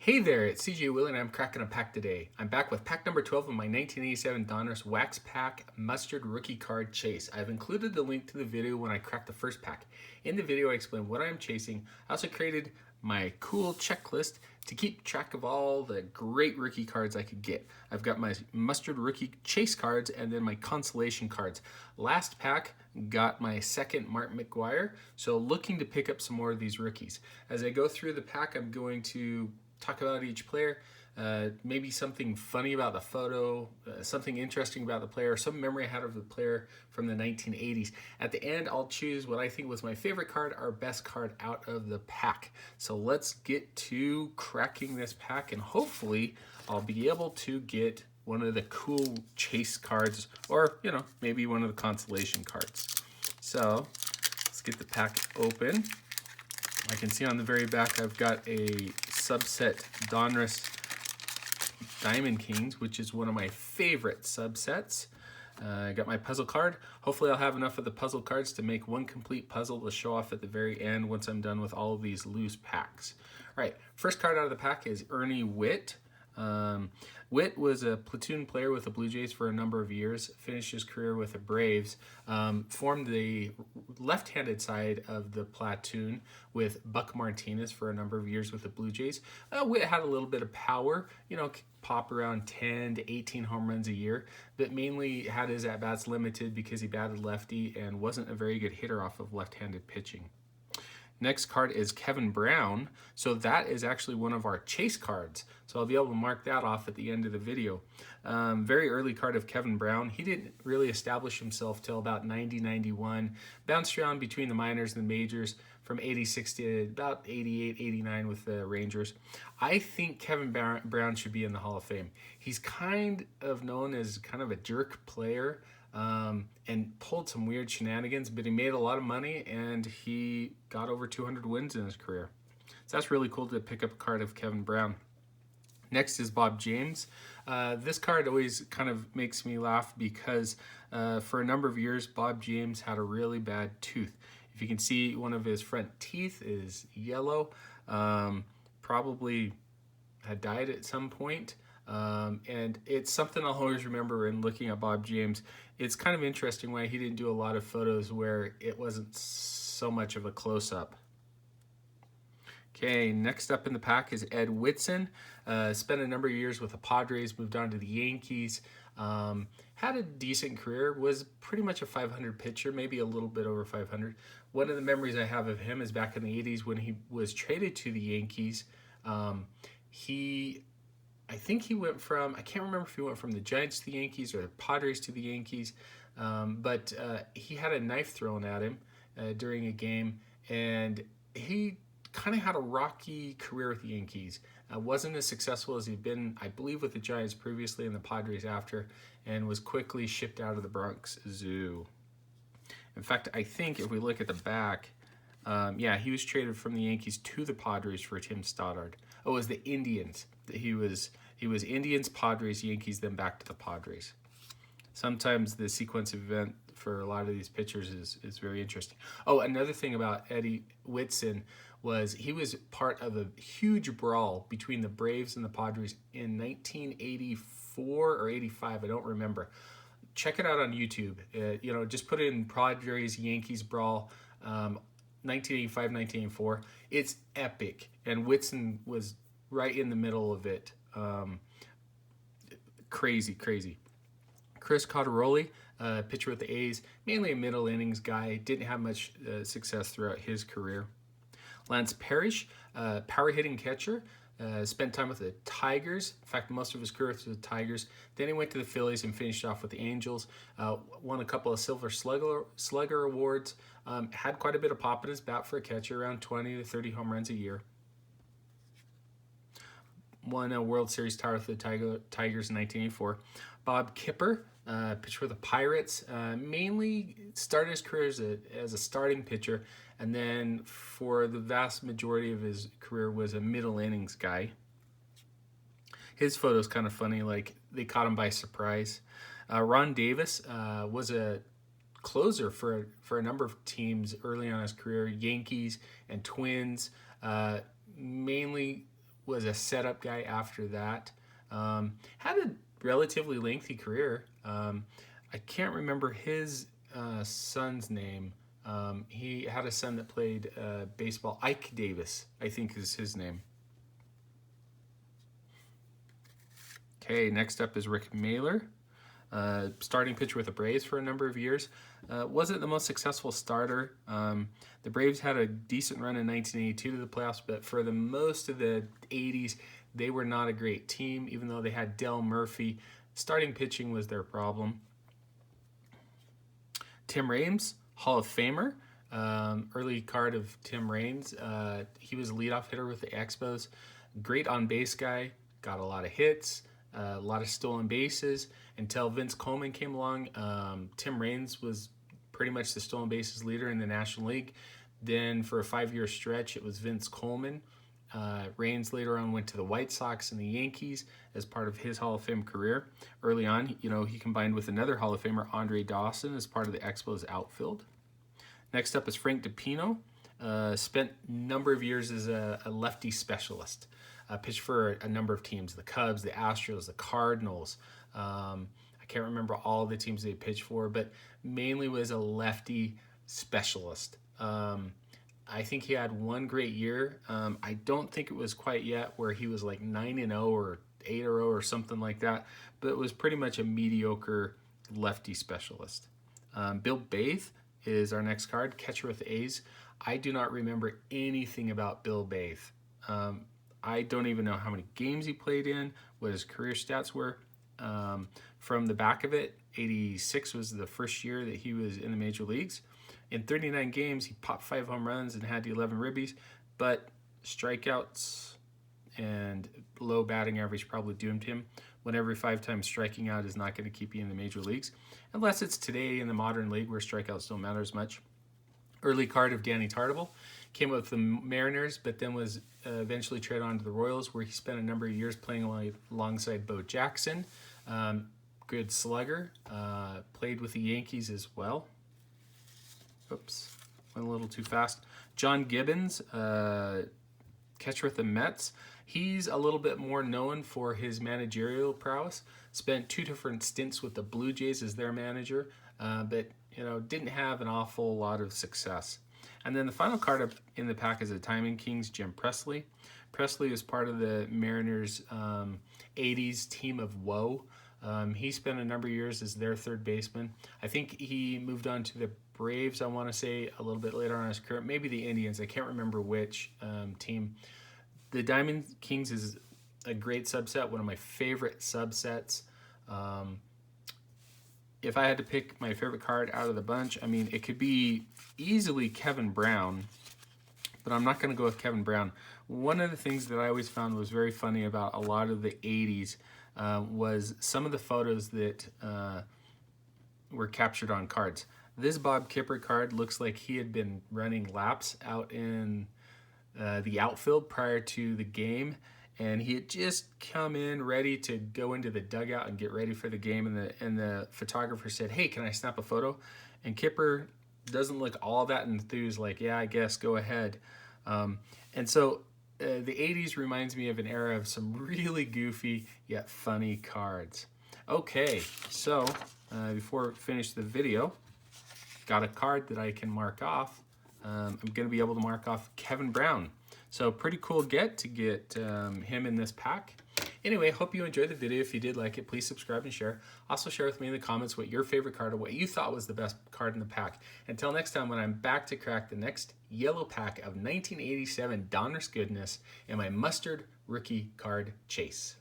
Hey there, it's CJ Will and I'm cracking a pack today. I'm back with pack number 12 of my 1987 Donruss Wax Pack Mustard Rookie Card Chase. I've included the link to the video when I cracked the first pack. In the video I explain what I'm chasing. I also created my cool checklist to keep track of all the great rookie cards I could get. I've got my Mustard Rookie Chase cards and then my consolation cards. Last pack got my second Martin McGuire, so looking to pick up some more of these rookies. As I go through the pack, I'm going to talk about each player, maybe something funny about the photo, something interesting about the player, some memory I had of the player from the 1980s. At the end, I'll choose what I think was my favorite card, our best card out of the pack. So let's get to cracking this pack, and hopefully I'll be able to get one of the cool chase cards, or maybe one of the consolation cards. So let's get the pack open. I can see on the very back I've got a subset Donruss Diamond Kings, which is one of my favorite subsets. I got my puzzle card. Hopefully I'll have enough of the puzzle cards to make one complete puzzle to show off at the very end once I'm done with all of these loose packs. All right, first card out of the pack is Ernie Whitt. Whitt was a platoon player with the Blue Jays for a number of years, finished his career with the Braves, formed the left-handed side of the platoon with Buck Martinez for a number of years with the Blue Jays. Whitt had a little bit of power, pop around 10 to 18 home runs a year, but mainly had his at-bats limited because he batted lefty and wasn't a very good hitter off of left-handed pitching. Next card is Kevin Brown. So that is actually one of our chase cards. So I'll be able to mark that off at the end of the video. Very early card of Kevin Brown. He didn't really establish himself till about 90, 91. Bounced around between the minors and the majors from 86 to about 88, 89 with the Rangers. I think Kevin Brown should be in the Hall of Fame. He's kind of known as kind of a jerk player. And pulled some weird shenanigans, but he made a lot of money and he got over 200 wins in his career. So that's really cool to pick up a card of Kevin Brown. Next is Bob James. This card always kind of makes me laugh because for a number of years, Bob James had a really bad tooth. If you can see, one of his front teeth is yellow, probably had died at some point. And it's something I'll always remember in looking at Bob James. It's kind of interesting why he didn't do a lot of photos where it wasn't so much of a close-up. Okay, next up in the pack is Ed Whitson. Spent a number of years with the Padres, moved on to the Yankees. Had a decent career, was pretty much a 500 pitcher, maybe a little bit over 500. One of the memories I have of him is back in the 80s when he was traded to the Yankees. I think he went from, I can't remember if he went from the Giants to the Yankees or the Padres to the Yankees, but he had a knife thrown at him during a game, and he kind of had a rocky career with the Yankees. Wasn't as successful as he'd been, I believe, with the Giants previously and the Padres after, and was quickly shipped out of the Bronx Zoo. In fact, I think if we look at the back, he was traded from the Yankees to the Padres for Tim Stoddard. Oh, it was the Indians. He was Indians, Padres, Yankees, then back to the Padres. Sometimes the sequence of event for a lot of these pitchers is very interesting. Oh, another thing about Eddie Whitson was he was part of a huge brawl between the Braves and the Padres in 1984 or 85. I don't remember. Check it out on YouTube. Just put in Padres Yankees brawl. 1985, 1984. It's epic, and Whitson was right in the middle of it. Crazy. Chris Cotteroli, pitcher with the A's, mainly a middle innings guy, didn't have much success throughout his career. Lance Parrish, power hitting catcher, spent time with the Tigers. In fact, most of his career was with the Tigers. Then he went to the Phillies and finished off with the Angels. Won a couple of Silver Slugger awards. Had quite a bit of pop in his bat for a catcher, around 20 to 30 home runs a year. Won a World Series title with the Tigers in 1984. Bob Kipper, pitcher for the Pirates, mainly started his career as a starting pitcher, and then for the vast majority of his career was a middle innings guy. His photo's kind of funny, like they caught him by surprise. Ron Davis was a closer for a number of teams early on in his career, Yankees and Twins, mainly was a setup guy after that. Had a relatively lengthy career. I can't remember his son's name. He had a son that played baseball. Ike Davis, I think, is his name. Okay, next up is Rick Mahler. Starting pitcher with the Braves for a number of years. Wasn't the most successful starter. The Braves had a decent run in 1982 to the playoffs, but for the most of the 80s, they were not a great team, even though they had Del Murphy. Starting pitching was their problem. Tim Raines, Hall of Famer. Early card of Tim Raines. He was a leadoff hitter with the Expos. Great on-base guy. Got a lot of hits. A lot of stolen bases until Vince Coleman came along. Tim Raines was pretty much the stolen bases leader in the National League. Then for a 5-year stretch, it was Vince Coleman. Raines later on went to the White Sox and the Yankees as part of his Hall of Fame career. Early on, he combined with another Hall of Famer, Andre Dawson, as part of the Expos outfield. Next up is Frank DiPino. Spent a number of years as a lefty specialist. Pitched for a number of teams, the Cubs, the Astros, the Cardinals. I can't remember all the teams they pitched for, but mainly was a lefty specialist. I think he had one great year. I don't think it was quite yet where he was like 9-0 or 8-0 or something like that, but it was pretty much a mediocre lefty specialist. Bill Baith is our next card, catcher with the A's. I do not remember anything about Bill Baith. I don't even know how many games he played in, what his career stats were. From the back of it, 86 was the first year that he was in the major leagues. In 39 games, he popped 5 home runs and had 11 ribbies, but strikeouts and low batting average probably doomed him. When every 5 times striking out is not going to keep you in the major leagues, unless it's today in the modern league where strikeouts don't matter as much. Early card of Danny Tartabull. Came up with the Mariners, but then was eventually traded on to the Royals, where he spent a number of years playing alongside Bo Jackson. Good slugger. Played with the Yankees as well. Oops, went a little too fast. John Gibbons, catcher with the Mets. He's a little bit more known for his managerial prowess. Spent 2 different stints with the Blue Jays as their manager, but didn't have an awful lot of success. And then the final card up in the pack is the Timing Kings, Jim Presley. Presley is part of the Mariners' 80s team of woe. He spent a number of years as their third baseman. I think he moved on to the Braves, I want to say, a little bit later on in his career. Maybe the Indians. I can't remember which team. The Diamond Kings is a great subset, one of my favorite subsets. If I had to pick my favorite card out of the bunch, I mean, it could be easily Kevin Brown, but I'm not going to go with Kevin Brown. One of the things that I always found was very funny about a lot of the 80s was some of the photos that were captured on cards. This Bob Kipper card looks like he had been running laps out in the outfield prior to the game, and he had just come in ready to go into the dugout and get ready for the game, and the photographer said, "Hey, can I snap a photo?" And Kipper doesn't look all that enthused, like, "Yeah, I guess, go ahead." And so the 80s reminds me of an era of some really goofy yet funny cards. Okay, so before we finish the video, got a card that I can mark off. I'm going to be able to mark off Kevin Brown. So pretty cool to get him in this pack. Anyway, hope you enjoyed the video. If you did like it, please subscribe and share. Also share with me in the comments what your favorite card or what you thought was the best card in the pack. Until next time, when I'm back to crack the next yellow pack of 1987 Donruss goodness and my mustard rookie card chase.